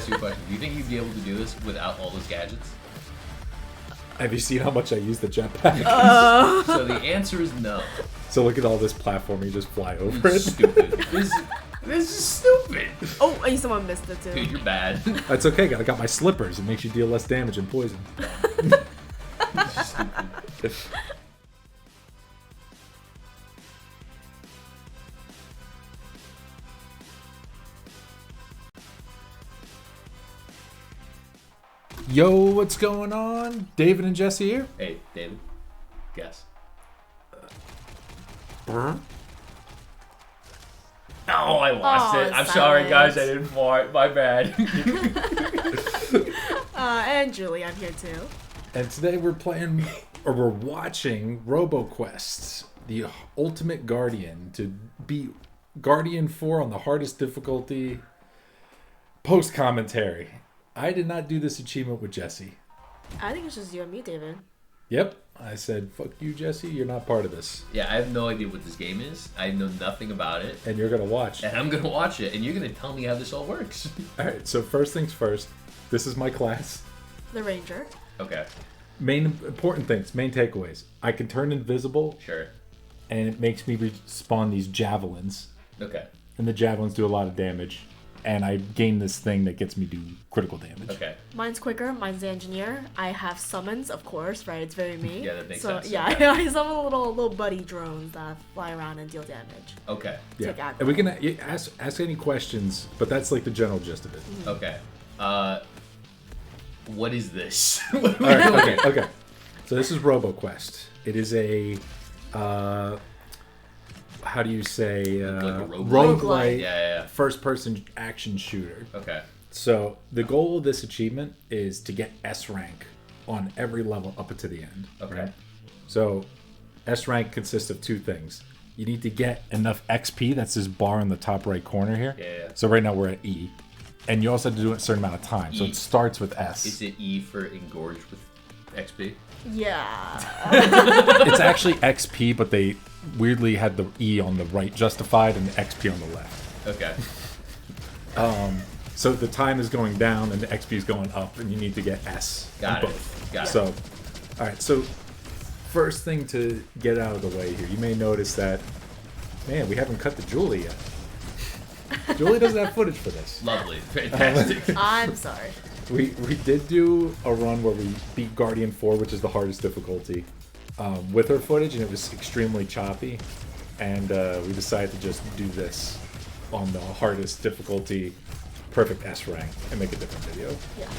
you a question. Do you think you'd be able to do this without all those gadgets? Have you seen how much I use the jetpack? So the answer is no. So look at all this platform. You just fly over it. Stupid. This is stupid. Oh, and someone missed it too. Dude, you're bad. That's okay. I got my slippers. It makes you deal less damage and poison. Stupid. Yo, what's going on? David and Jesse here. Hey, David. Guess. Brr. Oh, I lost Oh, it. I'm sorry, silence. guys. I didn't fart. My bad. And Julie, I'm here too. And today we're watching Roboquest, the ultimate guardian, to beat Guardian 4 on the hardest difficulty. Post commentary. I did not do this achievement with Jesse. I think it's just you and me, David. Yep. I said, fuck you, Jesse. You're not part of this. Yeah, I have no idea what this game is. I know nothing about it. And you're going to watch. And I'm going to watch it. And you're going to tell me how this all works. All right. So first things first. This is my class. The Ranger. Okay. Main important things. Main takeaways. I can turn invisible. Sure. And it makes me respawn these javelins. Okay. And the javelins do a lot of damage. And I gain this thing that gets me do critical damage. Okay. Mine's quicker. Mine's the engineer. I have summons, of course, right? It's very me. Yeah, that makes so, sense. Yeah, Okay. I summon little buddy drones that fly around and deal damage. Okay. Yeah. Take aggro. And we can ask any questions, but that's like the general gist of it. Okay. What is this? What are we All right, doing? okay. So this is Roboquest. It is a, how do you say, Like a roguelite Yeah. first-person action shooter. Okay. So the goal of this achievement is to get S rank on every level up to the end. Okay. Right? So S rank consists of two things. You need to get enough XP. That's this bar in the top right corner here. Yeah. So right now we're at E. And you also have to do it a certain amount of time. So E. it starts with S. Is it E for engorged with XP? Yeah. It's actually XP, but they weirdly had the E on the right justified and the XP on the left. Okay. So the time is going down and the XP is going up, and you need to get S. Got on it. both. Got it. So, all right. So, first thing to get out of the way here, you may notice that, man, we haven't cut to Julie yet. Julie doesn't have footage for this. Lovely. Fantastic. I'm sorry. We did do a run where we beat Guardian 4, which is the hardest difficulty, with her footage, and it was extremely choppy. And we decided to just do this on the hardest difficulty, perfect S rank, and make a different video. Yeah.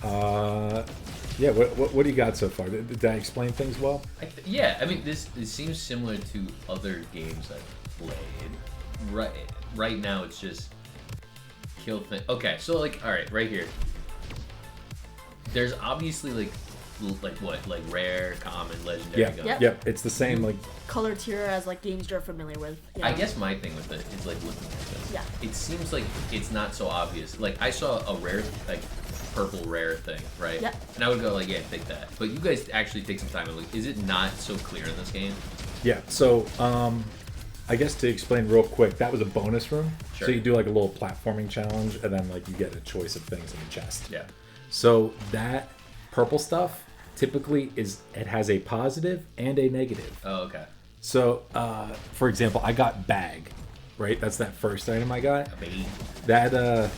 All right. Yeah, what do you got so far? Did I explain things well? Yeah, I mean, this seems similar to other games I've played. Right now, it's just kill thing. Okay, so like, all right, right here. There's obviously like what, like rare, common, legendary Yeah, guns. yep. It's the same. Like, Color tier as like games you're familiar with. Yeah. I guess my thing with it is like looking at this. Yeah. It seems like it's not so obvious. Like I saw a rare, like purple rare thing, right? Yeah. And I would go like, yeah, take that. But you guys actually take some time and look. Is it not so clear in this game? yeah. So, I guess to explain real quick, that was a bonus room. Sure. So you do like a little platforming challenge, and then like you get a choice of things in the chest. Yeah. So that purple stuff typically it has a positive and a negative. Oh, okay. So, for example, I got bag, right? That's that first item I got. A bait. That,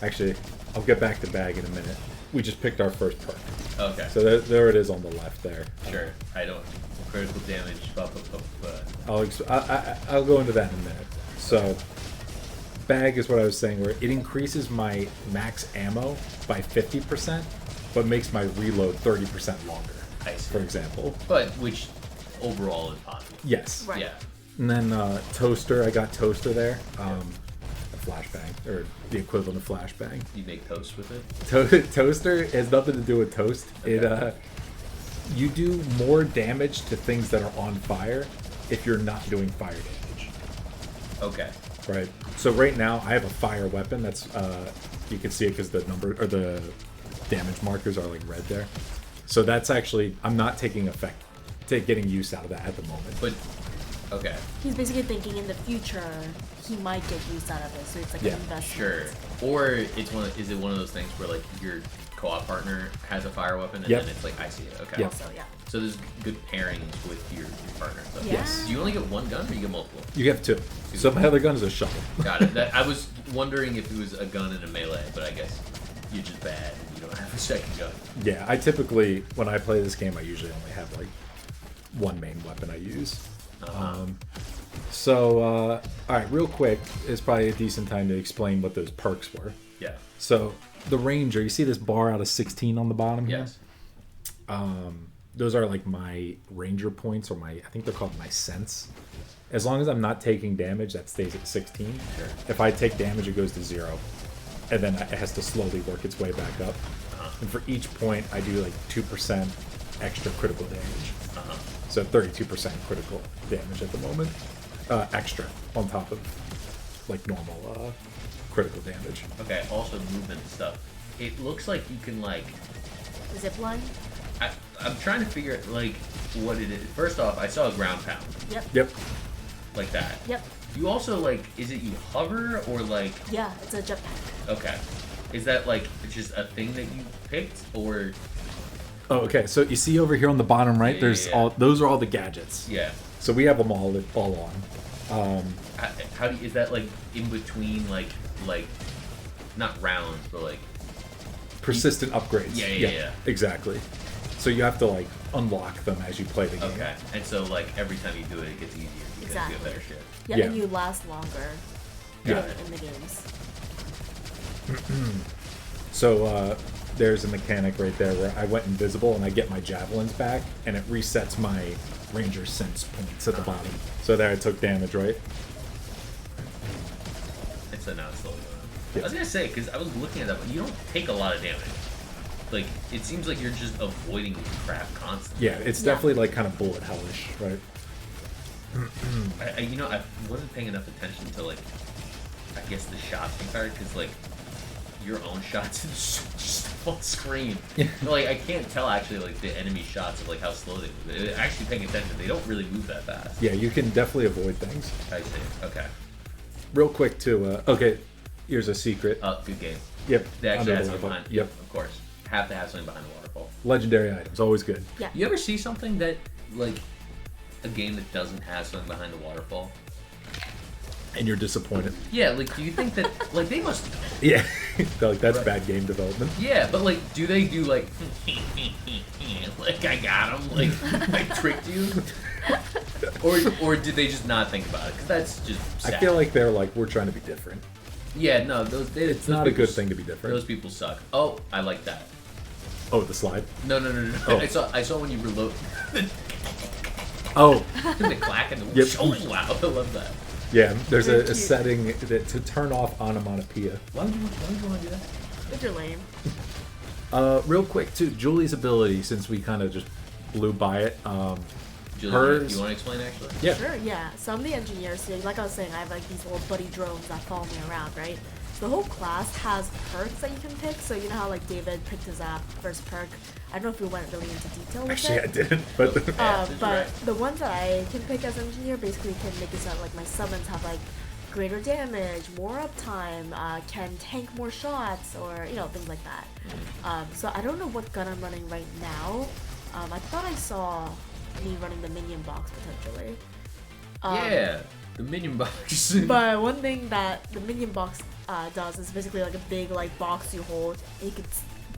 actually, I'll get back to bag in a minute. We just picked our first perk. Okay. So there it is on the left there. Sure. I don't. Critical damage. I'll go into that in a minute. So, bag is what I was saying, where it increases my max ammo by 50%, but makes my reload 30% longer, I see. for example. But which overall is positive. Yes. Right. Yeah. And then toaster, I got toaster there. A flashbang, or the equivalent of flashbang. You make toast with it. Toaster has nothing to do with toast. Okay. You do more damage to things that are on fire if you're not doing fire damage. Okay. Right. So right now I have a fire weapon. That's you can see it because the number or the damage markers are like red there. So that's actually I'm not taking getting use out of that at the moment. But Okay. He's basically thinking in the future he might get use out of it, so it's like an investment. Sure. Or is it one of those things where like your co-op partner has a fire weapon and then it's like I see it. Okay. Also, yeah. So there's good pairings with your partner. So. Yes. Do you only get one gun or you get multiple? You have two. So my other gun is a shovel. Got it. I was wondering if it was a gun and a melee, but I guess you're just bad and you don't have a second gun. Yeah, I typically, when I play this game, I usually only have like one main weapon I use. All right, real quick, it's probably a decent time to explain what those perks were. Yeah. So the Ranger, you see this bar out of 16 on the bottom here? Yes. Those are like my Ranger points, or I think they're called my sense. As long as I'm not taking damage, that stays at 16. Sure. If I take damage, it goes to 0. And then it has to slowly work its way back up. And for each point, I do like 2% extra critical damage. So 32% critical damage at the moment. Extra on top of like normal critical damage. Okay, also movement stuff. It looks like you can like... Zip line? I'm trying to figure out like what it is. First off, I saw a ground pound. Yep. Like that. Yep. You also like, is it you hover or like... Yeah, it's a jetpack. Okay. Is that like just a thing that you picked or... Oh, okay. So you see over here on the bottom right, those are all the gadgets. Yeah. So we have them all on. How do you, is that like in between like not rounds but like Persistent upgrades. Yeah. Exactly. So you have to like unlock them as you play the game. Okay. And so like every time you do it, it gets easier. You get better shit. Yeah, and you last longer in the games. So there's a mechanic right there where I went invisible and I get my javelins back and it resets my Ranger sense points at the bottom. So there I took damage, right? And so now it's slowly going up. Yeah. I was gonna say, because I was looking at that, but you don't take a lot of damage. Like, it seems like you're just avoiding crap constantly. Yeah, it's definitely like kind of bullet hellish, right? I wasn't paying enough attention to like, I guess the shots part, because like, your own shots just on screen. Like, I can't tell actually like the enemy shots of like how slow they move. Actually paying attention, they don't really move that fast. Yeah, you can definitely avoid things. I see. Okay. Real quick too. Okay, here's a secret. Good game. Yep. They actually under have the something waterfall. behind. Yep. Of course. Have to have something behind the waterfall. Legendary items, always good. Yeah. You ever see something that like a game that doesn't have something behind the waterfall? And you're disappointed. Yeah, like do you think that like they must Yeah. They're like, that's bad game development. Yeah, but like do they do like like I got him, like I tricked you? Or did they just not think about it? Because that's just sad. I feel like they're like, we're trying to be different. Yeah, no, It's not a good thing to be different. Those people suck. Oh, I like that. Oh, the slide? No. Oh. I saw when you reload Oh. the clack and the Yep. so loud. I love that. Yeah, there's Very a cute. setting that to turn off onomatopoeia. Why would you want to do that? If you're lame. Real quick too, Julie's ability, since we kind of just blew by it. Julie, Hers- you want to explain actually? Yeah. Sure, yeah. Some of the engineers, like I was saying, I have like these little buddy drones that follow me around, right? So the whole class has perks that you can pick. So you know how like David picked his first perk. I don't know if we went really into detail with Actually, I it. didn't, but But right. the ones that I can pick as engineer basically can make it so that like my summons have like greater damage, more uptime, can tank more shots, or you know things like that. So I don't know what gun I'm running right now. I thought I saw me running the minion box potentially. Yeah, the minion box. But one thing that the minion box does is basically like a big like box you hold, and you can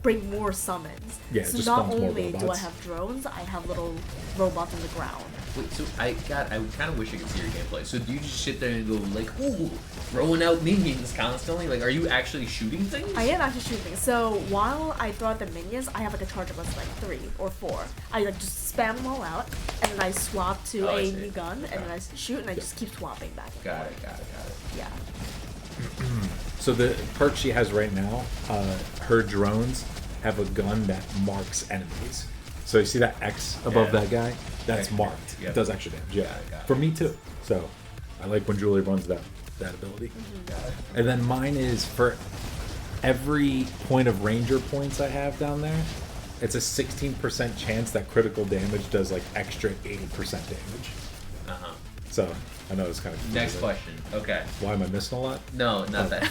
bring more summons. Yeah, it so just not spawns more only do I robots. have drones, I have little robots on the ground. Wait, so I kind of wish I could see your gameplay. So do you just sit there and go like, ooh, throwing out minions constantly? Like, are you actually shooting things? I am actually shooting things. So while I throw out the minions, I have like a charge of like 3 or 4. I like just spam them all out, and then I swap to Oh, I a see. new gun, and then I shoot, and I just keep swapping back. And Got it. Yeah. So the perk she has right now, her drones have a gun that marks enemies. So you see that X above Yeah. that guy? That's Okay. marked. Yep. It does extra damage. Yeah. Got it. For me too. So I like when Julie runs that ability. Got it. And then mine is for every point of Ranger points I have down there, it's a 16% chance that critical damage does like extra 80% damage. So I know it's kind of Next question. Okay. Why am I missing a lot? No, not that.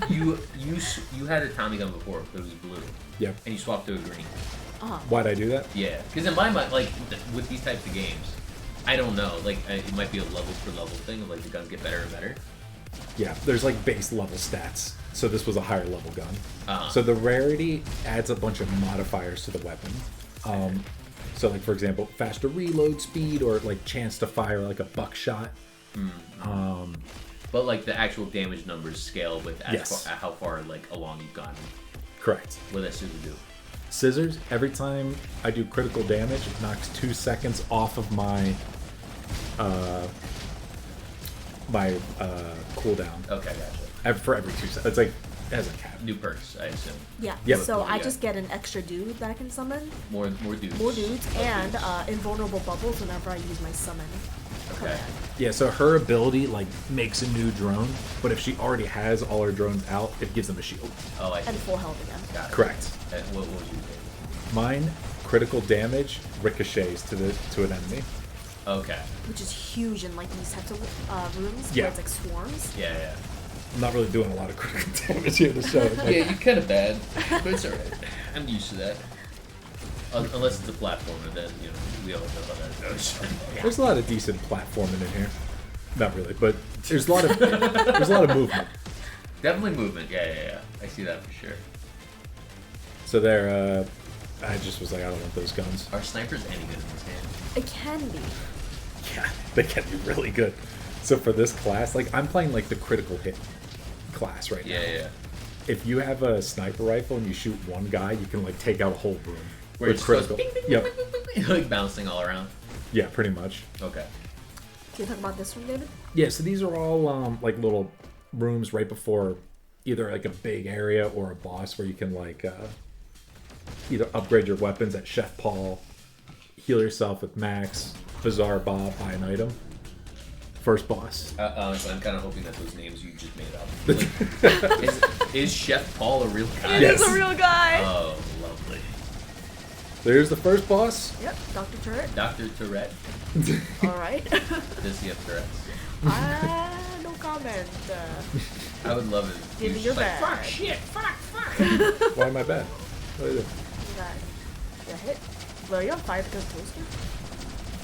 you had a Tommy gun before, but it was blue. Yep. And you swapped to a green. Why'd I do that? Yeah, because in my mind, like with these types of games, I don't know. Like it might be a level for level thing of like the guns get better and better. Yeah, there's like base level stats. So this was a higher level gun. So the rarity adds a bunch of modifiers to the weapon. So like for example, faster reload speed or like chance to fire like a buckshot. But like the actual damage numbers scale with how far like along you've gotten. Correct. What does that scissor do? Scissors, every time I do critical damage, it knocks 2 seconds off of my cooldown. Okay, gotcha. For every 2 seconds. It's like, it has a cap. New perks, I assume. Yeah. Yep. So I just get an extra dude that I can summon. More dudes. More dudes and invulnerable bubbles whenever I use my summon. Okay. Yeah, so her ability like makes a new drone, but if she already has all her drones out, it gives them a shield. Oh, I see. And full health again. Got it. Correct. And what was your name? Mine, critical damage ricochets to an enemy. Okay. Which is huge in like these types of rooms Yeah. where it's like swarms. Yeah. I'm not really doing a lot of critical damage here to show. Like, Yeah, you're kind of bad, but it's alright. I'm used to that. Unless it's a platformer, then we all know how that goes. There's a lot of decent platforming in here. Not really, but there's a lot of movement. Definitely movement. Yeah. I see that for sure. So there, I just was like, I don't want those guns. Are snipers any good in this game? It can be. Yeah, they can be really good. So for this class, like I'm playing like the critical hit class right now. Yeah. If you have a sniper rifle and you shoot one guy, you can like take out a whole room. Where it's critical. Yep. Like bouncing all around. Yeah, pretty much. Okay. Can you talk about this one, David? Yeah, so these are all like little rooms right before either like a big area or a boss where you can like either upgrade your weapons at Chef Paul, heal yourself with Max, Bizarre Bob, buy an item. First boss. So I'm kind of hoping that those names you just made up. Like, is Chef Paul a real guy? Yes. He's a real guy. Oh, lovely. There's the first boss. Yep, Dr. Turret. Dr. Tourette. All right. Does he have Tourette's? No comment. I would love it. Give me your bag. Fuck, shit, fuck. Why am I bad? What is it? You got hit. Well, you're on fire because toaster?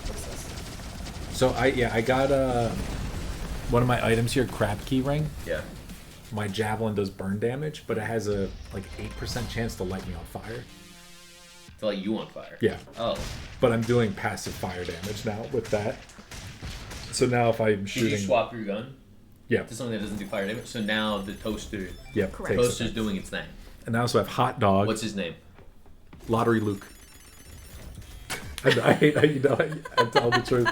What's this? So I got one of my items here, crab key ring. Yeah. My javelin does burn damage, but it has a like 8% chance to light me on fire. To light you on fire? Yeah. Oh. But I'm doing passive fire damage now with that. So now if I'm shooting... Did you swap your gun? Yeah. To something that doesn't do fire damage? So now the toaster... Yep. Correct. Toaster's doing its thing. And I also have Hot Dog. What's his name? Lottery Luke. I hate how I tell the truth.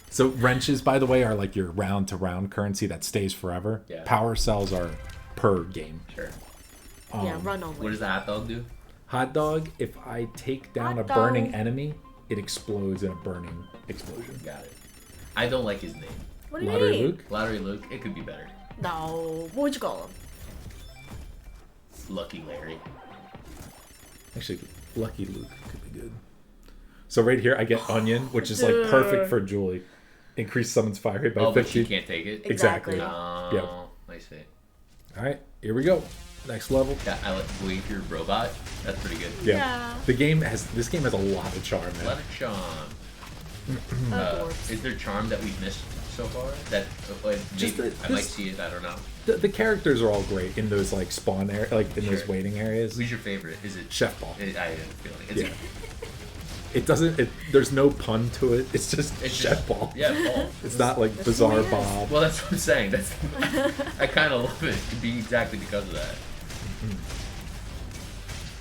So wrenches, by the way, are like your round-to-round currency that stays forever. Yeah. Power cells are per game. Sure. Yeah, run only. What does the hot dog do? Hot Dog, if I take down Hot a burning dog. enemy, it explodes in a burning explosion. Got it. I don't like his name. What do you Lottery mean? Luke? Lottery Luke. It could be better. No. What would you call him? Lucky Larry. Actually, Lucky Luke could be good. So right here, I get Onion, which is like perfect for Julie. Increase summons fire rate by Oh, but 50. she can't take it? Exactly. Oh, Yep. I see. All right, here we go. Next level. Yeah, I like Wave Your Robot. That's pretty good. Yeah. This game has a lot of charm, man. Let it charm. Adorbs. Is there charm that we've missed so far? That Just maybe, the- I might this- see it. I don't know. The characters are all great in those like spawn area, like in those Sure. waiting areas. Who's your favorite? Is it Chef Paul. I had a feeling. It's, Yeah. It doesn't. There's no pun to it. It's just It's Chef just- Paul. Yeah, Paul. It's not like That's Bizarre who he is. Bob. Well, that's what I'm saying. That's I kind of love it to be exactly because of that.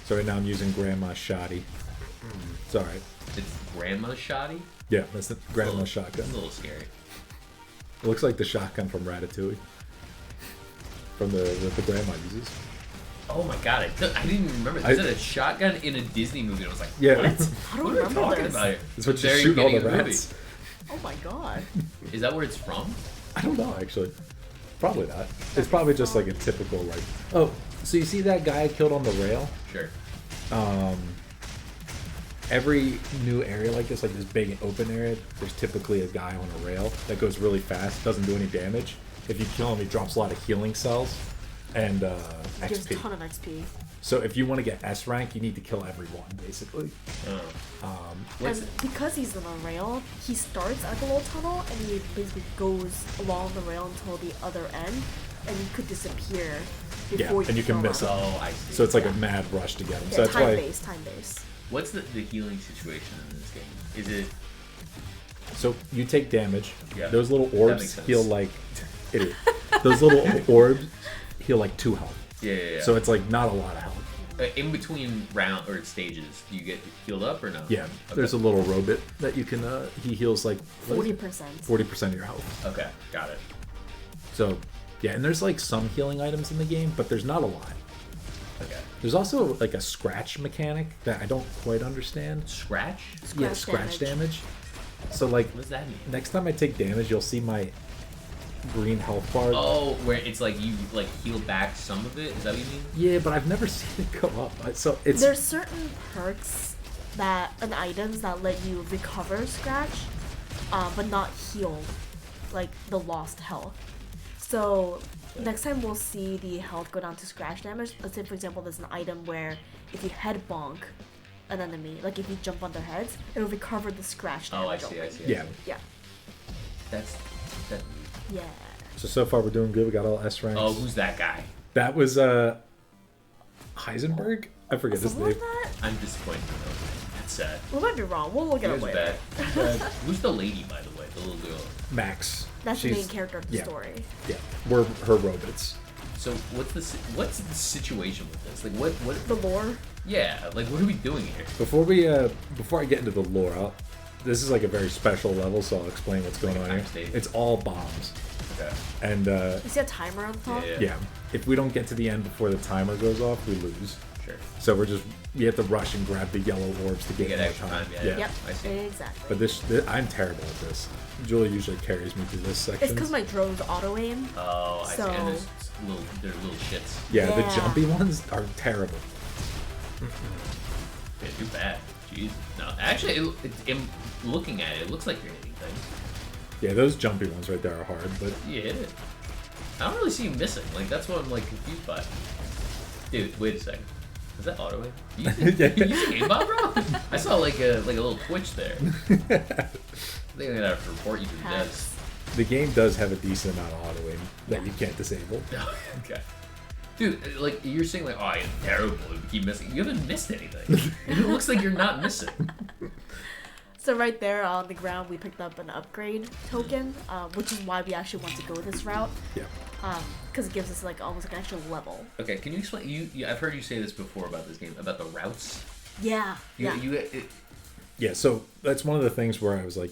So right now I'm using Grandma's Shoddy. It's all right. It's Grandma's Shoddy. Yeah, that's the Grandma's It's shotgun. a little scary. It looks like the shotgun from Ratatouille. From the grandma uses. Oh my god, I didn't even remember. Is it a shotgun in a Disney movie? And I was like, Yeah. what? I don't What are we remember talking this. about here? That's what she's Very shooting all the beginning of rats. Oh my god. Is that where it's from? I don't know actually. Probably not. It's probably just like a typical like. Oh, so you see that guy I killed on the rail? Sure. every new area like this big open area, there's typically a guy on a rail that goes really fast, doesn't do any damage. If you kill him, he drops a lot of healing cells and Gives a XP. ton of XP. So if you want to get S rank, you need to kill everyone, basically. And because he's on a rail, he starts at the little tunnel and he basically goes along the rail until the other end, and you could disappear before and you can miss him. him. Oh, I see. So it's like a mad rush to get him. Yeah, So that's why. time based. What's the healing situation in this game? Is it... So you take damage. Yeah. Those little That orbs makes sense. heal like. Idiot. Those little orbs heal like 2 health. Yeah. So it's like not a lot of health. In between round or stages, do you get healed up or no? Yeah. Okay. There's a little robot that you can. He heals like 40%. 40% of your health. Okay, got it. So yeah, and there's like some healing items in the game, but there's not a lot. Okay. There's also like a scratch mechanic that I don't quite understand. Scratch? Yeah, scratch damage. So like What does that mean? next time I take damage, you'll see my green health bar. Oh, where it's like you like heal back some of it? Is that what you mean? Yeah, but I've never seen it go up. So it's There's certain perks and items that let you recover scratch, but not heal, like the lost health. So next time we'll see the health go down to scratch damage. Let's say, for example, there's an item where if you head bonk an enemy, like if you jump on their heads, it'll recover the scratch Oh, I damage. see, only. I see. yeah. Yeah. That. Yeah. So far we're doing good. We got all S ranks. Oh, who's that guy? That was Heisenberg. I forget his Something name. like that? I'm disappointed. That's sad. We might be wrong. We'll look it You up guys later. are bad. Who's the lady, by the way? The little girl. Max. That's the She's- main character of the yeah. story. Yeah, we're her robots. So what's the situation with this? Like what? The lore. Yeah, like what are we doing here? Before I get into the lore, this is like a very special level, so I'll explain what's going Like a on time here. stage. It's all bombs, Okay. and You see a timer on the top? Yeah. yeah, if we don't get to the end before the timer goes off, we lose. Sure. So we have to rush and grab the yellow orbs to You get get more extra time. time. Yeah. Yep. I see. Exactly. But this I'm terrible at this. Julie usually carries me through this section. It's because my drones auto aim. Oh, I see. So- And they're little shits. Yeah, the Yeah. jumpy ones are terrible. Yeah, too bad. Jeez. No, actually, looking at it, it looks like you're hitting things. Yeah, those jumpy ones right there are hard, but You hit it. I don't really see you missing. Like that's what I'm like confused by. Dude, wait a second. Is that auto aim? You using aimbot, bro? I saw like a little twitch there. I think I'm gonna have to report you to the Hacks. devs. the game does have a decent amount of auto aim that you can't disable. Okay. Dude, like you're saying, like, oh, I'm terrible. You keep missing. You haven't missed anything. And it looks like you're not missing. So right there on the ground, we picked up an upgrade token, which is why we actually want to go this route. Yeah. Because it gives us like almost like an extra level. Okay, can you explain? I've heard you say this before about this game, about the routes. Yeah. Yeah. Yeah, so that's one of the things where I was like,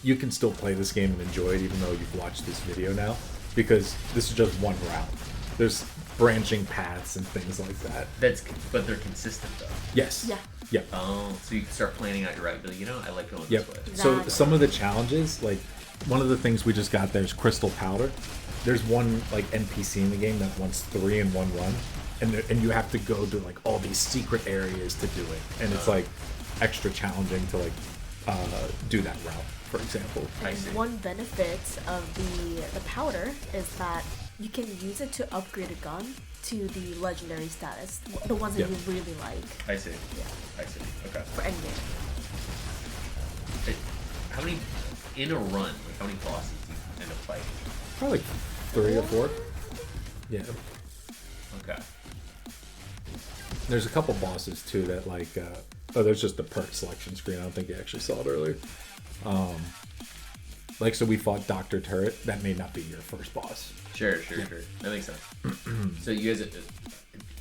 you can still play this game and enjoy it even though you've watched this video now, because this is just one route. There's branching paths and things like that. But they're consistent though. Yes. Yeah. Yeah. Oh, so you can start planning out your route. But I like going Yep. this way. So Exactly. some of the challenges, like one of the things we just got there is crystal powder. There's one like NPC in the game that wants 3 in one run, and you have to go to like all these secret areas to do it, and it's like extra challenging to like do that route, for example. I And see. one benefit of the powder is that you can use it to upgrade a gun to the legendary status, the ones that Yeah. you really like. I see. Yeah. I see. Okay. For endgame. How many in a run? Like how many bosses do you end up fighting? Probably like 3 or 4. Yeah. Okay. There's a couple bosses too that like there's just the perk selection screen. I don't think you actually saw it earlier. Like so we fought Dr. Turret. That may not be your first boss. Sure. That makes sense. So you guys,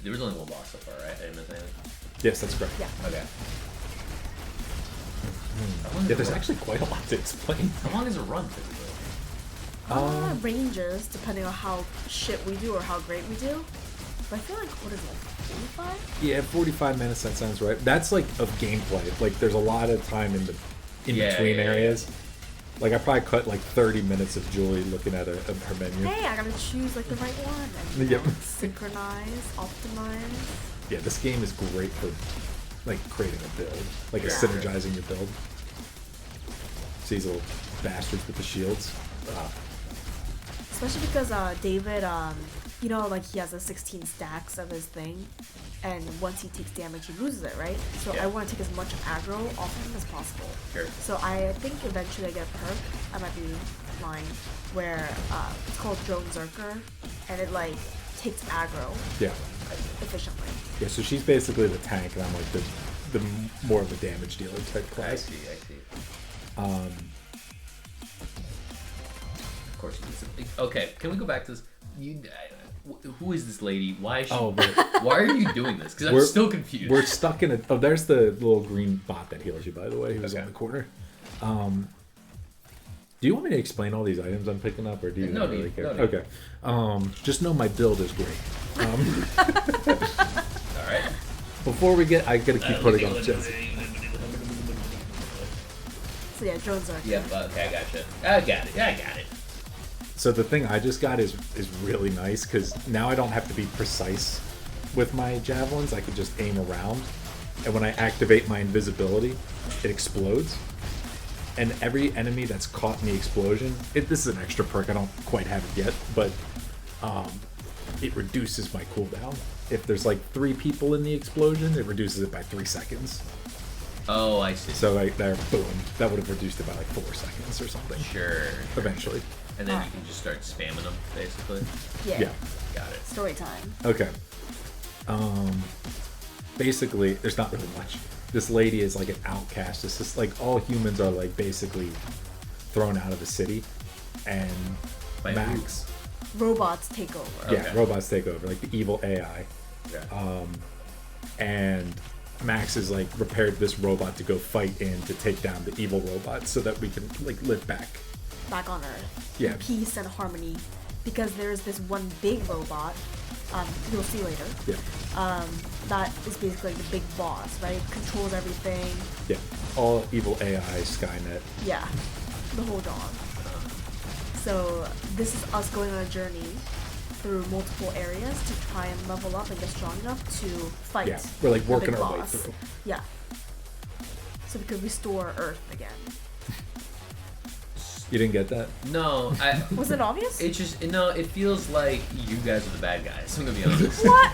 there was only one boss so far, right? I didn't miss anything. Yes, that's correct. Yeah. Okay. Yeah, there's actually quite a lot to explain. How long is a run typically? Ranges depending on how shit we do or how great we do. But I feel like, what is it, 45? Yeah, 45 minutes, that sounds right. That's like of gameplay. Like there's a lot of time in between areas. Like I probably cut like 30 minutes of Julie looking at her menu. Hey, I gotta choose like the right one and Yep. synchronize, optimize. Yeah, this game is great for like creating a build, like Yeah. synergizing your build. See these little bastards with the shields. Especially because David, you know, like he has a 16 stacks of his thing, and once he takes damage, he loses it, right? So Yeah. I want to take as much aggro off him as possible. Sure. So I think eventually I get a perk, I might be lying, where it's called Drone Zerker, and it like takes aggro Yeah. efficiently. Yeah, so she's basically the tank, and I'm like the more of a damage dealer type I class. see. Of course, okay. Can we go back to this? Who is this lady? Why is she? Oh, but Why are you doing this? Because I'm We're- still confused. we're stuck in a. Oh, there's the little green bot that heals you, by the way, who's Okay. on the corner. Do you want me to explain all these items I'm picking up, or do you No not need, really care? no need. Okay. Just know my build is great. All right. Before we get, I gotta keep putting on Jesse. So yeah, Drone Zerker. Yep. Okay, I gotcha. I got it. So the thing I just got is really nice because now I don't have to be precise with my javelins. I can just aim around, and when I activate my invisibility, it explodes. And every enemy that's caught in the explosion, this is an extra perk. I don't quite have it yet, but it reduces my cooldown. If there's like 3 people in the explosion, it reduces it by 3 seconds. Oh, I see. So like there, boom, that would have reduced it by like 4 seconds or something. Sure. Eventually. And then you can just start spamming them, basically. Yeah. Yeah. Got it. Story time. Okay. Basically, there's not really much. This lady is like an outcast. It's just like all humans are like basically thrown out of the city, and By Max. Robots take over. Okay. Yeah, robots take over, like the evil AI. Yeah. And Max has like prepared this robot to go fight in to take down the evil robot so that we can like live back. Back on Earth. Yeah. In peace and harmony. Because there's this one big robot, you'll see later, Yeah. that is basically like the big boss, right? Controls everything. Yeah. All evil AI, Skynet. Yeah. The whole dog. So this is us going on a journey through multiple areas to try and level up and get strong enough to fight. Yeah. We're like the working big our way boss. through. Yeah. So we could restore Earth again. You didn't get that? No, I. Was it obvious? It just it feels like you guys are the bad guys. I'm gonna be honest. What?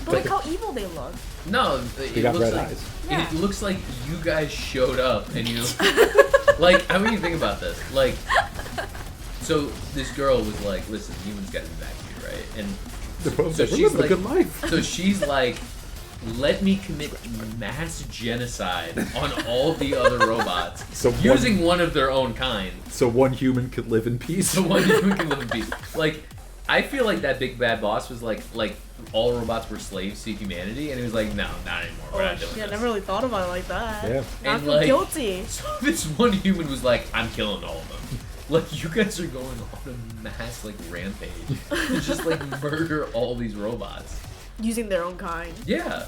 But look how evil they look. No, They it got looks red like eyes. Yeah. it looks like you guys showed up and you like. How do you think about this? Like, so this girl was like, "Listen, humans got to be back here, right?" And They're both so like, we're she's living like, a good life. so she's like, "Let me commit mass genocide on all the other robots, So using one of their own kind." So one human could live in peace. So one human can live in peace. Like, I feel like that big bad boss was like all robots were slaves to humanity, and he was like, no, not anymore. We're not doing Yeah, I this. never really thought about it like that. Yeah. I And, feel like- guilty. So this one human was like, I'm killing all of them. Like, you guys are going on a mass like rampage to just like murder all these robots. Using their own kind. Yeah.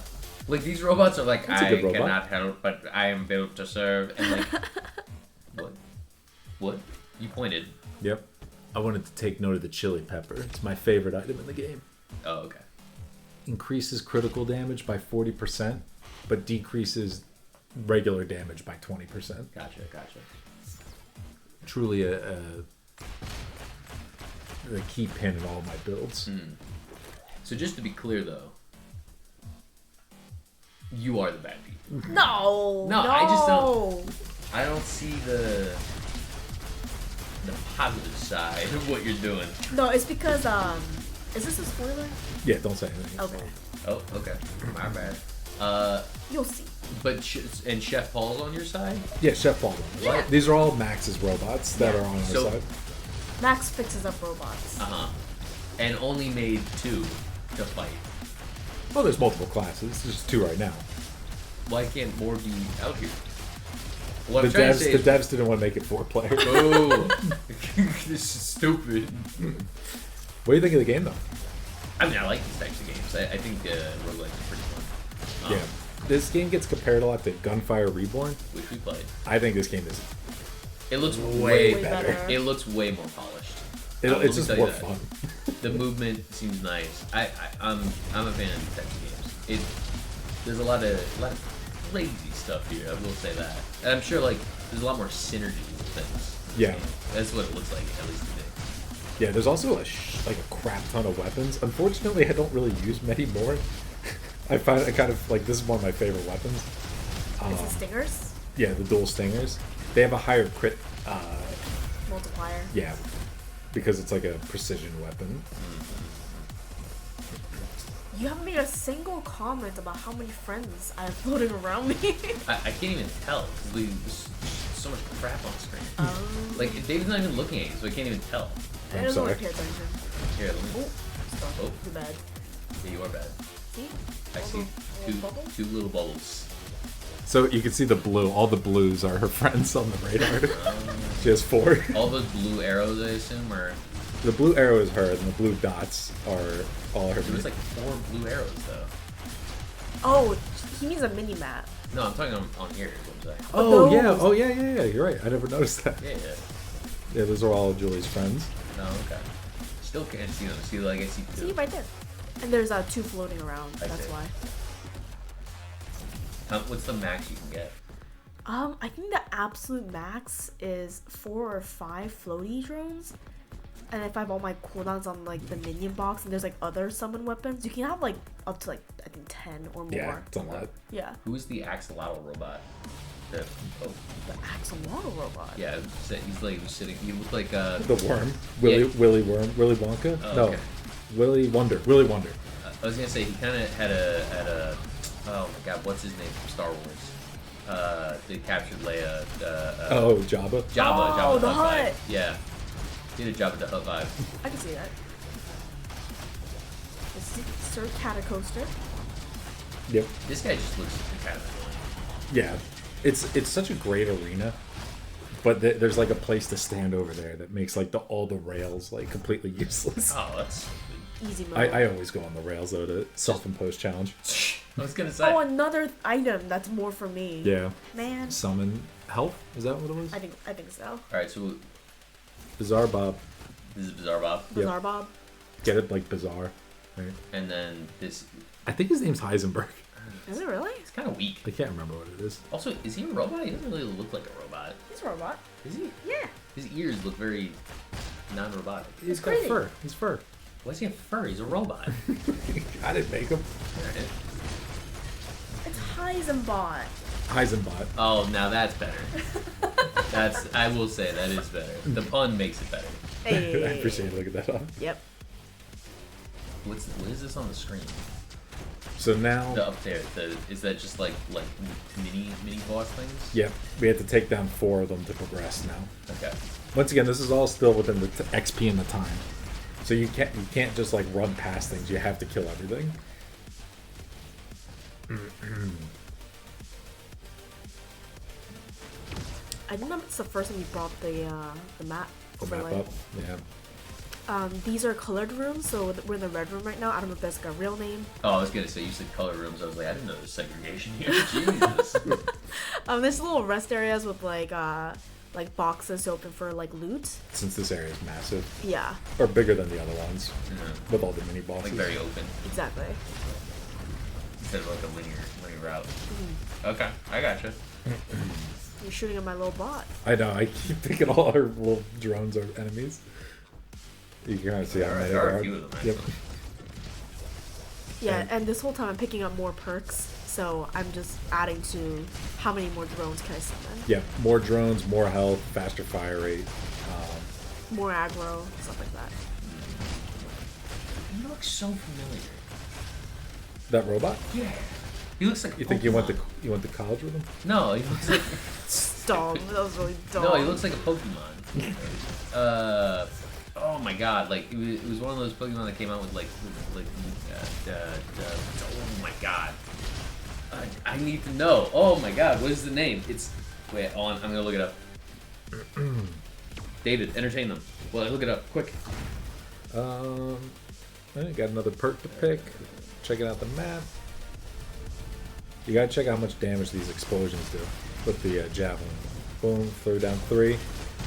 Like, these robots are like, That's a I good robot. cannot help, but I am built to serve. And like, what? You pointed. Yep. I wanted to take note of the chili pepper. It's my favorite item in the game. Oh, okay. Increases critical damage by 40%, but decreases regular damage by 20%. Gotcha. Truly a key pin in all my builds. So just to be clear, though, you are the bad people. No. No, I just don't- I don't see the positive side of what you're doing. No, it's because is this a spoiler? Yeah, don't say anything. Okay. Oh, okay. My bad. You'll see. But and Chef Paul's on your side? Yeah, Chef Paul. Yeah. These are all Max's robots that are on our So- side. Max fixes up robots. And only made 2 to fight. Well, there's multiple classes. There's just 2 right now. Why can't more be out here? What The I'm trying to devs, say the is, devs didn't want to make it 4 player. oh, this is stupid. What do you think of the game, though? I mean, I like these types of games. I think roguelikes are pretty fun. Yeah. This game gets compared a lot to Gunfire Reborn. Which we played. I think this game is It looks way Way better. better. It looks way more polished. It's Let me just tell you more that. fun. The movement seems nice. I'm a fan of these types of games. there's a lot of crazy stuff here. I will say that. And I'm sure like there's a lot more synergy with things. Yeah. That's what it looks like, at least to me. Yeah, there's also like a crap ton of weapons. Unfortunately, I don't really use many more. I kind of like this is one of my favorite weapons. Is it stingers? Yeah, the dual stingers. They have a higher crit Multiplier. yeah, because it's like a precision weapon. You haven't made a single comment about how many friends I have floating around me. I can't even tell. There's so much crap on screen. Like David's not even looking at you, so I can't even tell. I don't really pay attention. Here, let me. Stop. Oh. You're bad. Yeah, you are bad. See? I see two little bubbles. So you can see the blue. All the blues are her friends on the radar. She has 4. All those blue arrows, I assume, are. The blue arrow is her, and the blue dots are all her. There's like 4 blue arrows, though. Oh, he means a mini map. No, I'm talking on here. Is what I'm saying. Oh yeah, those. oh yeah. You're right. I never noticed that. Yeah. Yeah, those are all Julie's friends. No, okay. Still can't see them. See, like I see 2. See right there. And there's 2 floating around. I That's see. why. What's the max you can get? I think the absolute max is 4 or 5 floaty drones. And if I have all my cooldowns on like the minion box and there's like other summon weapons, you can have like up to like I think 10 or more. Yeah, it's a lot. Yeah. Who is the axolotl robot? The axolotl robot. Yeah, he's like sitting. He looked like The worm, Willy Wonka. Oh, No, okay. Willy Wonder. I was gonna say he kind of had a oh my god, what's his name from Star Wars? They captured Leia. Oh, Jabba. Jabba. Oh, Jabba the Hutt Hutt. vibe. Yeah, he had a Jabba the Hutt vibe. I can see that. This is Sir Catacoaster. Yep. This guy just looks kind of annoying. Yeah, it's such a great arena, but there's like a place to stand over there that makes like all the rails like completely useless. Oh, that's Easy mode. I always go on the rails though to self-imposed challenge. I was gonna say. Oh, another item that's more for me. Yeah. Man. Summon health. Is that what it was? I think so. All right, so Bizarre Bob. this is Bizarre Bob, Bizarre Bob. Get it like bizarre. Right. and then this. I think his name's Heisenberg. Is it really? It's kind of weak. I can't remember what it is. Also, is he a robot? He doesn't really look like a robot. He's a robot. Is he? Yeah. His ears look very non-robotic. He's got crazy. fur. He's fur. Why does he have fur? He's a robot. I didn't make him. Alright. It's Heisenbot. Heisenbot. Oh, now that's better. I will say, that is better. The pun makes it better. Hey. I appreciate you looking that up. Yep. What is this on the screen? So now, Up there. Is that just like mini boss things? yeah, we have to take down 4 of them to progress now. Okay. Once again, this is all still within the XP and the time. So you can't just like run past things. You have to kill everything. I think that's the first time you brought the map The map overlay. up. Yeah. These are colored rooms, so we're in the red room right now. I don't know if that's got a real name. Oh, I was gonna say, you said color rooms. I was like, I didn't know there's segregation here. Jesus. There's little rest areas with like boxes open for like loot. Since this area is massive, Yeah, or bigger than the other ones, Yeah. with all the mini bosses. Like very open. exactly. Instead of like a linear route. Okay, I gotcha. You're shooting at my little bot. I know. I keep thinking all our little drones are enemies. You can kind of see how many There are there a are. few of them, Yep. actually. Yeah, and this whole time I'm picking up more perks, so I'm just adding to how many more drones can I summon. Yeah. More drones, more health, faster fire rate. More aggro, stuff like that. You look so familiar. That robot? Yeah. He looks like a You think Pokemon. you went to college with him? No, he looks like... Dumb. That was really dumb. No, he looks like a Pokemon. Oh my god, like, it was one of those Pokemon that came out with, oh my god. I need to know. Oh my god, what is the name? Wait, I'm gonna look it up. David, entertain them. Well, look it up, quick. I got another perk to pick. Checking out the map. You gotta check out how much damage these explosions do with the javelin. Boom, throw down 3.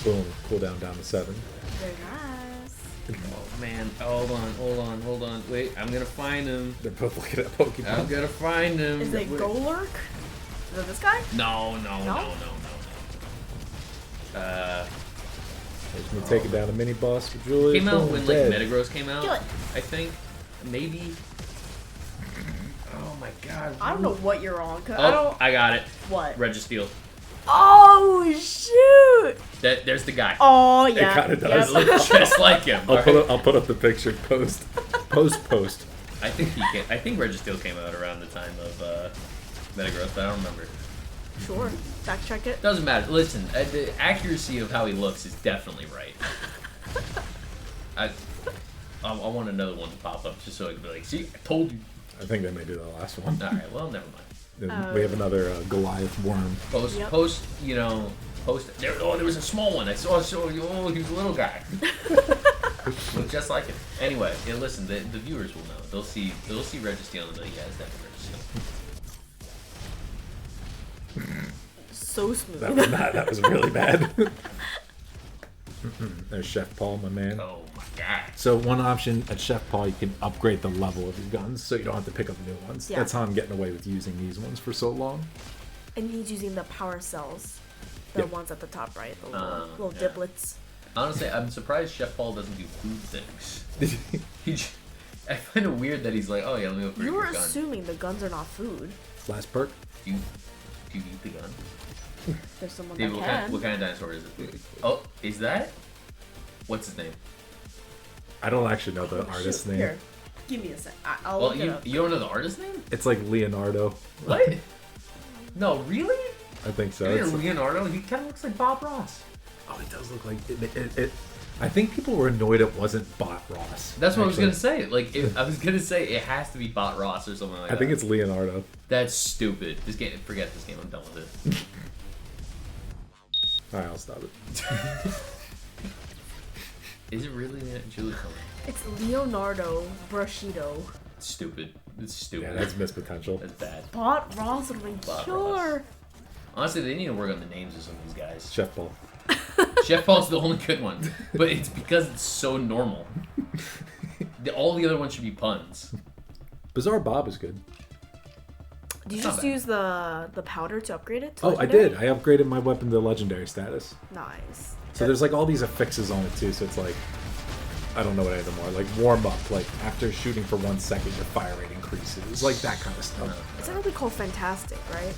Boom, cooldown down to 7. Very nice. man. Hold on. Wait, I'm gonna find him. They're both looking at Pokemon. I'm gonna find him. Is it Golurk? Is it this guy? No. There's me taking down a mini boss for Julia. Came out when like Metagross came out. Kill it. I think. Maybe. Oh my god. I don't know what you're on. I got it. What? Registeel. Oh shoot! There's the guy. Oh yeah. It kind of does. Looks just like him. I'll put up the picture. Post. I think Registeel came out around the time of Metagross, but I don't remember. Sure. Fact check it. Doesn't matter. Listen, the accuracy of how he looks is definitely right. I want another one to pop up just so I can be like, see, I told you. I think that may be the last one. All right, well, never mind. Then we have another Goliath worm. Post. There was a small one. I saw. He was a little guy. Looked just like him. Anyway, listen, the viewers will know. They'll see Registeel and they'll be like, yeah, it's definitely Registeel. So smooth. That was really bad. There's Chef Paul, my man. Oh my god. So one option at Chef Paul, you can upgrade the level of your guns, so you don't have to pick up new ones. Yeah. That's how I'm getting away with using these ones for so long. And he's using the power cells, the ones at the top right, the little yeah. diblets. Honestly, I'm surprised Chef Paul doesn't do food things. I find it weird that he's like, oh yeah, let me upgrade You your were gun. assuming the guns are not food. Last perk. Do you eat the gun? There's someone Dude, that what can. kind of dinosaur is it? Oh, is that? What's his name? I don't actually know the artist's name. Here, give me a sec. I'll Well, look it up. you don't know the artist's name? It's like Leonardo. What? No, really? I think so. Isn't it Leonardo? He kind of looks like Bob Ross. Oh, it does look like it. I think people were annoyed it wasn't Bot Ross. That's what I was gonna say. Like, I was gonna say it has to be Bot Ross or something like that. I think it's Leonardo. That's stupid. This game, forget this game. I'm done with it. All right, I'll stop it. Is it really Julie? It's Leonardo Brushido. Stupid. It's stupid. Yeah, that's missed potential. That's bad. Bot Ross would have been Bot killer. Ross. Honestly, they need to work on the names of some of these guys. Chef Paul. Chef Paul's the only good one, but it's because it's so normal. All the other ones should be puns. Bizarre Bob is good. Did you Not just bad. use the powder to upgrade it? To Oh, I legendary? did. I upgraded my weapon to legendary status. Nice. So there's like all these affixes on it too. So it's like, I don't know what any of them are. Like warm up, like after shooting for 1 second, your fire rate increases. Like that kind of stuff. It's really called Fantastic, right?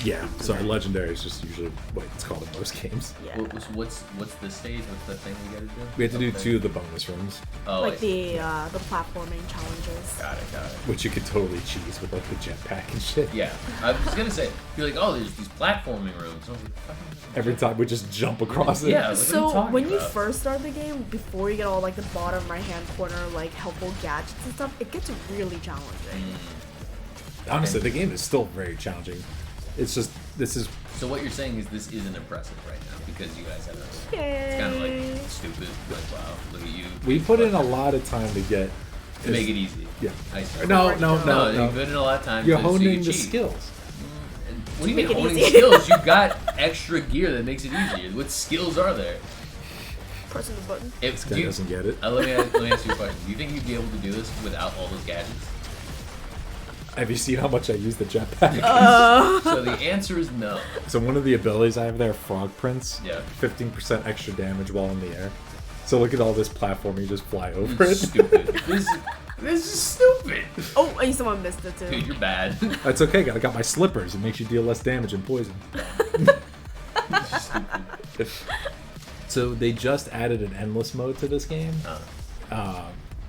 Yeah. So legendary is just usually what it's called in most games. Yeah. What's the stage? What's the thing we gotta do? We had to do Okay. 2 of the bonus rooms, Oh, Like I see. the platforming challenges. Got it. which you could totally cheese with like the jetpack and shit. Yeah, I was gonna say, you're like, oh, there's these platforming rooms. I was like, fucking- Every time we just jump across it. Yeah. What are you So talking when you about? first start the game, before you get all like the bottom right hand corner like helpful gadgets and stuff, it gets really challenging. Honestly, the game is still very challenging. It's just this is So what you're saying is this isn't impressive right now because you guys have a. Yay! It's kind of like stupid. Like, wow, look at you. we put in a lot of time to get To make it easy. Yeah. I see. No, You put in a lot of time. You're so you honing can the cheat. skills. What do you mean Make it honing easy. skills? You got extra gear that makes it easier. What skills are there? Pressing the button. If This guy doesn't get it. let me ask you a question. Do you think you'd be able to do this without all those gadgets? Have you seen how much I use the jetpack? So the answer is no. So one of the abilities I have there, Frog Prince, Yeah. 15% extra damage while in the air. So look at all this platform, you just fly over It's it. stupid. This is stupid. Oh, and someone missed it too. Dude, you're bad. That's okay, I got my slippers. It makes you deal less damage and poison. So they just added an endless mode to this game,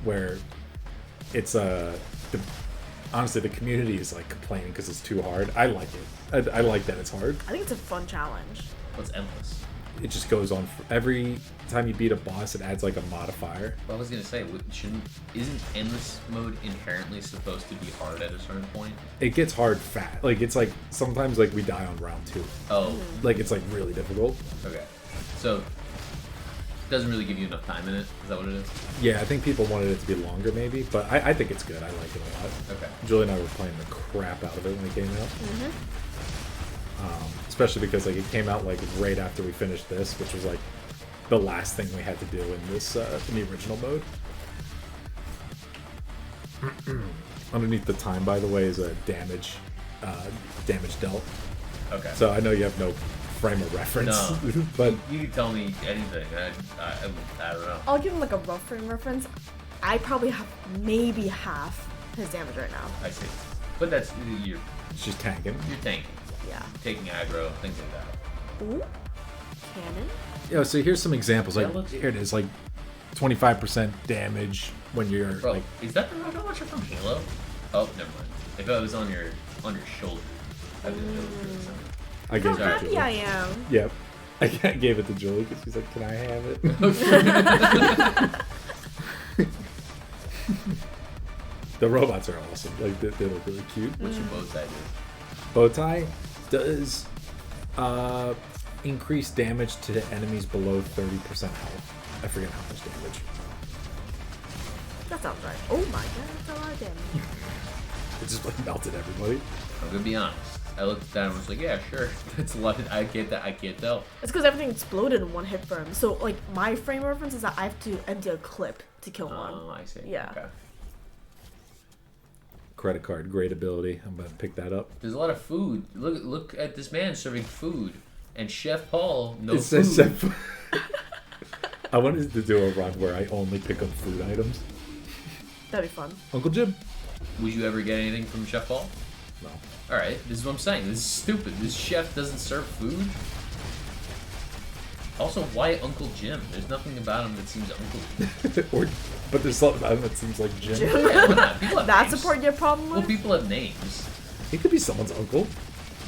where it's honestly the community is like complaining because it's too hard. I like it. I like that it's hard. I think it's a fun challenge. What's endless? It just goes on for every time you beat a boss. It adds like a modifier. Well, I was gonna say, isn't endless mode inherently supposed to be hard at a certain point? It gets hard fast. Like it's like sometimes like we die on round 2. Oh, Like it's like really difficult. okay. So it doesn't really give you enough time in it. Is that what it is? Yeah, I think people wanted it to be longer maybe, but I think it's good. I like it a lot. Okay. Julie and I were playing the crap out of it when it came out. Especially because like it came out like right after we finished this, which was like the last thing we had to do in this in the original mode. Underneath the time, by the way, is a damage dealt. Okay. So I know you have no frame of reference, No. but You can tell me anything. I don't know. I'll give him like a rough frame reference. I probably have maybe half his damage right now. I see. But that's you're it's just tanking. tanking, Yeah. taking aggro, things like that. Ooh. Cannon. Yeah, so here's some examples. Like That looks- here it is, like 25% damage when you're Bro, like. is that the rocket launcher from Halo? Oh, never mind. If it was on your shoulder, I didn't know it was something. I How gave it to happy Julie. I am. Yep. I gave it to Julie because she's like, "Can I have it?" The robots are awesome. Like they look really cute. What's your bow tie do? Bow tie does increase damage to enemies below 30% health. I forget how much damage. That sounds right. Oh my god, that's a lot of damage. It just like melted everybody. I'm gonna be honest. I looked down and was like, yeah, sure. That's a lot. I get that. I can't tell. It's because everything exploded in one hit for him. So, like, my frame reference is that I have to empty a clip to kill one. Oh, I see. Yeah. Okay. Credit card, great ability. I'm about to pick that up. There's a lot of food. Look at this man serving food, and Chef Paul, no It food. says I wanted to do a run where I only pick up food items. That'd be fun. Uncle Jim? Would you ever get anything from Chef Paul? No. All right, this is what I'm saying. This is stupid. This chef doesn't serve food. Also, why Uncle Jim? There's nothing about him that seems Uncle. But there's something about him that seems like Jim. Yeah, why not? People have That's names. a part of your problem Well, with? people have names. He could be someone's uncle.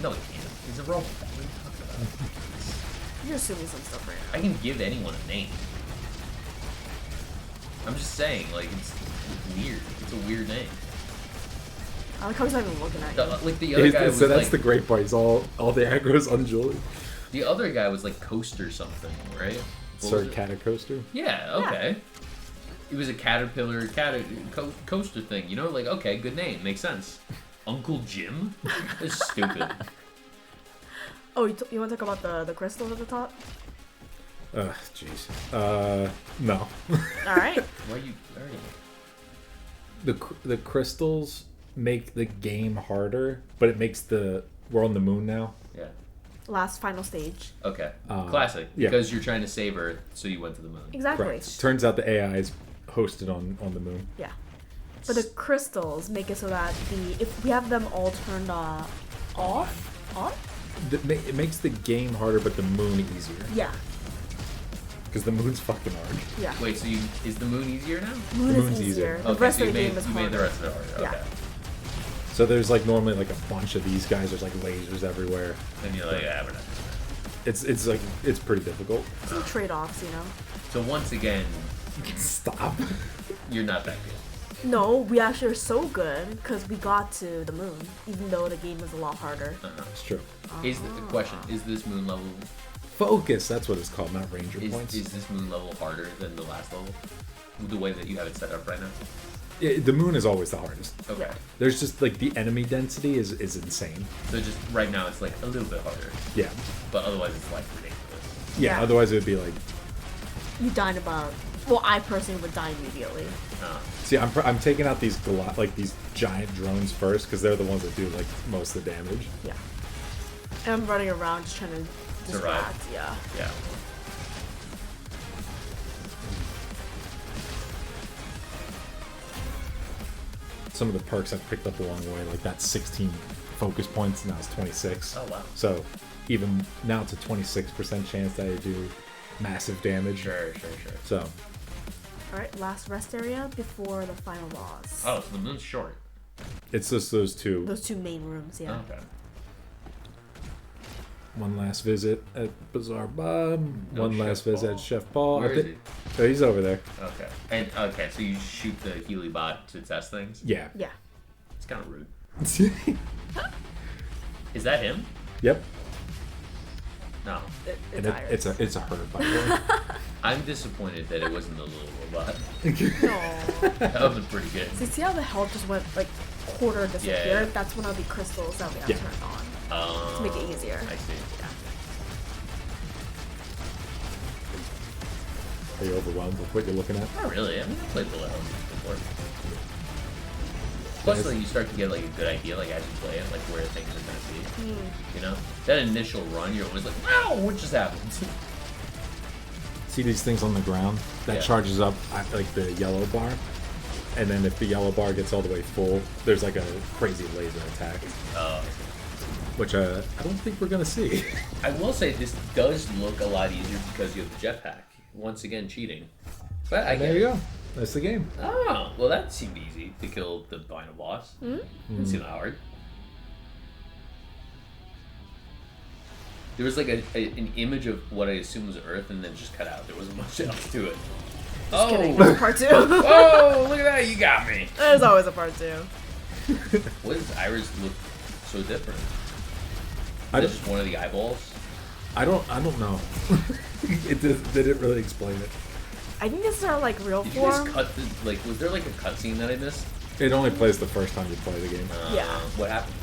No, he can't. He's a robot. What are you talking about? You're assuming some stuff right I can give anyone a name. I'm just saying, like, it's weird. It's a weird name. now. I like how he's not even looking at you. Like the other guy was So that's like, the great part. He's all the aggro's on Julie. the other guy was like Coaster something, right? What Sir was it? Catacoaster. Yeah, okay. It was a caterpillar coaster thing, you know? Like, okay, good name, makes sense. Uncle Jim? That's stupid. Oh, you want to talk about the crystals at the top? Jeez. No. Alright. Why are you learning? The crystals make the game harder, but it makes we're on the moon now. Yeah. Last final stage. Okay. Classic. yeah. Because you're trying to save Earth, so you went to the moon. Exactly. Correct. Turns out the AI is hosted on the moon. Yeah. But the crystals make it so that if we have them all turned on? It makes the game harder, but the moon easier. Yeah. Because the moon's fucking hard. Yeah. Wait, so is the moon easier now? Moon The is moon's easier. easier. The Okay, rest so of the you game is made harder. the rest of it harder. Yeah. Okay. So there's like normally like a bunch of these guys. There's like lasers everywhere. And you're like, yeah, we're not. It's like it's pretty difficult. Some trade-offs, you know? So once again, Stop. you're not that good. No, we actually are so good because we got to the moon, even though the game is a lot harder. It's true. Is the question, is this moon level Focus. That's what it's called, not ranger points. is this moon level harder than the last level? The way that you have it set up right now? The moon is always the hardest. Okay. Yeah. There's just like the enemy density is insane. So just right now it's like a little bit harder, Yeah. but otherwise it's like ridiculous. Yeah. Yeah. Otherwise it would be like. You died about... Well, I personally would die immediately. See, I'm taking out these these giant drones first because they're the ones that do like most of the damage. Yeah. And I'm running around just trying to Survive. distract. Yeah. Yeah. Some of the perks I've picked up along the way, like that's 16 focus points, now it's 26. Oh wow. So even now it's a 26% chance that I do massive damage. Sure. So Alright, last rest area before the final boss. Oh, so the moon's short. it's just those two. Those two main rooms, yeah. Okay. One last visit at Bazaar Bob. No one Chef last visit Paul. at Chef Paul. Where is he? Oh, he's over there. Okay. And okay, so you shoot the Healy bot to test things? Yeah. Yeah. It's kind of rude. Is that him? Yep. No. And It's iron. it's a herd, by the way. I'm disappointed that it wasn't the little robot. Aw. That would have been pretty good. So you see how the health just went like quarter disappeared? Yeah. That's one of the crystals that we have Yeah. turned on to make it easier. I see. Yeah. Are you overwhelmed with what you're looking at? Not really. I mean, I played Bullet Hell before. Plus, like, you start to get like a good idea, like as you play it, like where things are gonna be. You know, that initial run, you're always like, "Wow, what just happened?" See these things on the ground? That charges up like the yellow bar, and then if the yellow bar gets all the way full, there's like a crazy laser attack. Which I don't think we're gonna see. I will say this does look a lot easier because you have the jetpack. Once again, cheating. But There you go. That's the game. Oh, well, that seemed easy to kill the final boss. Didn't seem that hard. There was like an image of what I assume was Earth, and then just cut out. There wasn't much else to it. Just kidding. There's a part 2. Oh, look at that! You got me. There's always a part 2. What does Iris look so different? Is it just one of the eyeballs? I don't know. They didn't really explain it. I think this is our like real Did you form. guys cut the, like? Was there like a cutscene that I missed? It only plays the first time you play the game. Yeah. What happened?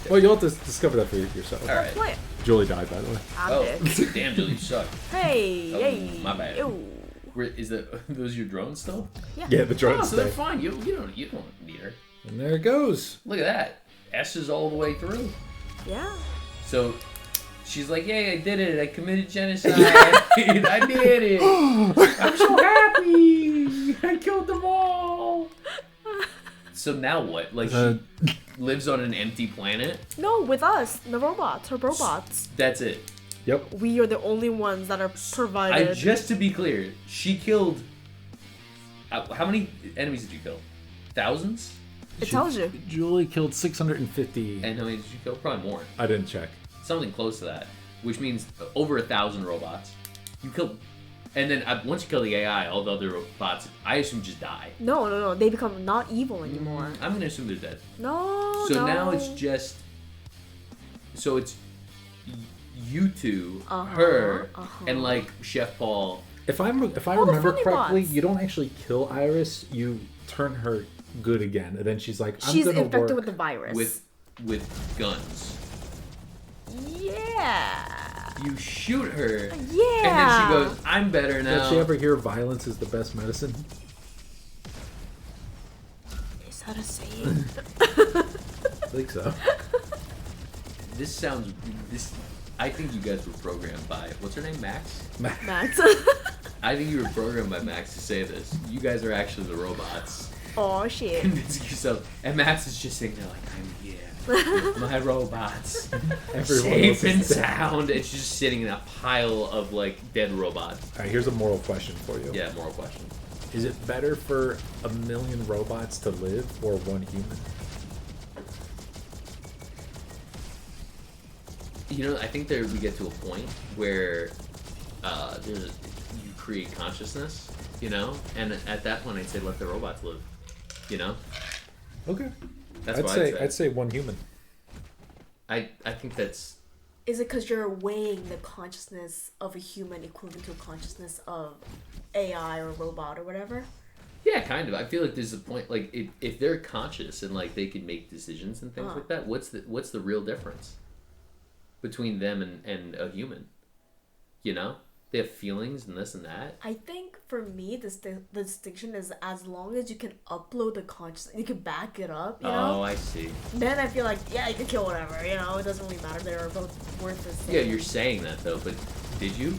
Well, you'll have to discover that for yourself. All right. Play it. Julie died, by the way. I'm dead. Damn, Julie, you suck. Hey, Oh, hey. my bad. Ew. Is that those your drones still? Yeah, the drones Oh, so they're stay. fine. You don't need her. And there it goes. Look at that. S is all the way through. Yeah. So she's like, "Yay, I did it! I committed genocide! I did it! I'm so happy! I killed them all!" So now what? Like she lives on an empty planet? No, with us, the robots, her robots. That's it. Yep. We are the only ones that are provided. Just to be clear, she killed. How many enemies did you kill? Thousands? It tells you. Julie killed 650. And how many did you kill? Probably more. I didn't check. Something close to that, which means over 1,000 robots. You killed, and then once you kill the AI, all the other robots, I assume just die. No. They become not evil anymore. I'm gonna assume they're dead. No. So now it's just, so it's you two, her, and like Chef Paul. If I remember funny correctly, bots. you don't actually kill Iris. You turn her good again, and then she's like, "I'm She's gonna infected work with the virus. with guns. Yeah. You shoot her, Yeah. and then she goes, "I'm better now." Did she ever hear violence is the best medicine? Is that a saying? I think so. I think you guys were programmed by, what's her name, Max? Max. I think you were programmed by Max to say this. You guys are actually the robots. Oh shit. Convince yourself. And Max is just sitting there like, I'm here. My robots. Everyone Safe else and is dead. sound. It's just sitting in a pile of like dead robots. All right, here's a moral question for you. Yeah, moral question. Is it better for 1 million robots to live or 1 human? You know, I think we get to a point where you create consciousness, you know? And at that point, I'd say let the robots live, you know? Okay. That's I'd what say I'd say 1 human. I think that's... Is it because you're weighing the consciousness of a human equivalent to a consciousness of AI or robot or whatever? Yeah, kind of. I feel like there's a point, like, if they're conscious and, like, they can make decisions and things like that, what's the real difference between them and a human? You know? They have feelings and this and that. I think for me, the distinction is as long as you can upload the consciousness, you can back it up, you know? Oh, I see. Then I feel like, yeah, you can kill whatever, you know? It doesn't really matter. They're both worth the same. Yeah, you're saying that, though, but did you?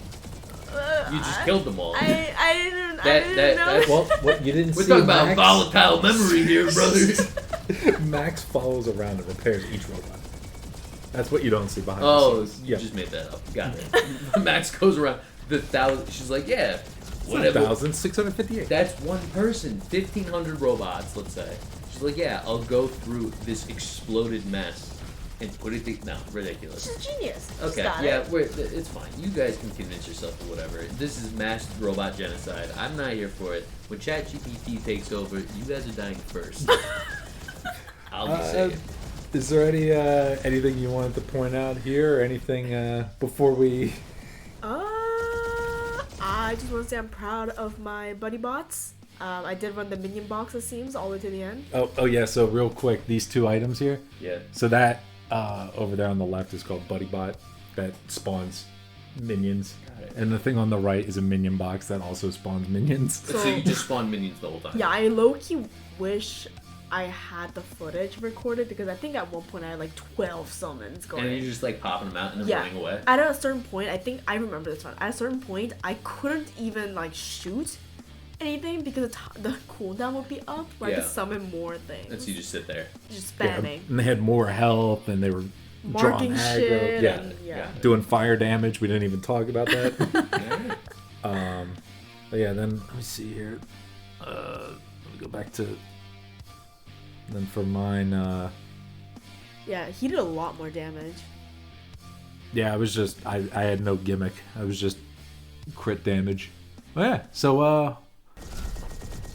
You just killed them all. I didn't know. Well, what you didn't We're see talking about Max, volatile memory here, brothers. Max follows around and repairs each robot. That's what you don't see behind the Oh, scenes. you just made that up. Got it. Max goes around the 1,000. She's like, yeah, whatever. 1,658. That's one person. 1,500 robots, let's say. She's like, yeah, I'll go through this exploded mess and put it. No, ridiculous. She's a genius. She's Okay, got yeah, it. it's fine. You guys can convince yourself of whatever. This is mass robot genocide. I'm not here for it. When ChatGPT takes over, you guys are dying first. I'll be saying. Is there anything you wanted to point out here, or anything before we? I just want to say I'm proud of my buddy bots. I did run the minion box, it seems, all the way to the end. Oh yeah. So real quick, these 2 items here. Yeah. So that over there on the left is called BuddyBot. That spawns minions. Got it. And the thing on the right is a minion box that also spawns minions. So you just spawn minions the whole time. Yeah, I low-key wish I had the footage recorded because I think at one point I had like 12 summons going. And you're just like popping them out and then Yeah. running away. At a certain point, I think I remember this one. At a certain point, I couldn't even like shoot anything because the cooldown would be up where I Yeah. could summon more things. And so you just sit there. Just Yeah, spamming. and they had more health, and they were Marking drawing shit. aggro. Yeah. And, yeah. Yeah. Doing fire damage. We didn't even talk about that. Yeah. But yeah, then let me see here. Let me go back to. Then for mine, Yeah, he did a lot more damage. yeah, I was just I had no gimmick. I was just crit damage. Oh, yeah. So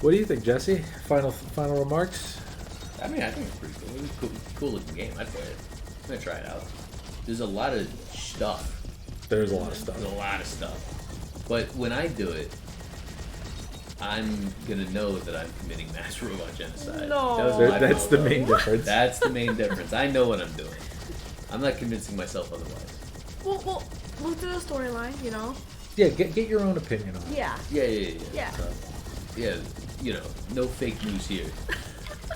what do you think, Jesse? Final remarks? I mean, I think it's pretty cool. It was a cool looking game. I'd play it. I'm gonna try it out. There's a lot of stuff. There's a lot of stuff. There's a lot of stuff. But when I do it, I'm gonna know that I'm committing mass robot genocide. No. That's the main difference. That's the main difference. I know what I'm doing. I'm not convincing myself otherwise. We'll do a storyline, you know? Yeah, get your own opinion on it. Yeah. Yeah. Yeah. So, yeah, you know, no fake news here.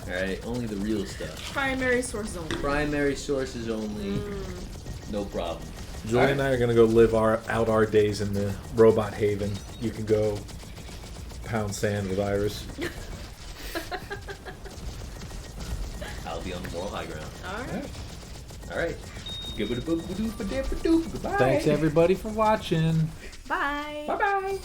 Alright, only the real stuff. Primary sources only. Primary sources only. No problem. Julie and I are gonna go live out our days in the robot haven. You can go pound sand with Iris. I'll be on the moral high ground. Alright. Alright. Goodbye. Thanks everybody for watching. Bye. Bye-bye.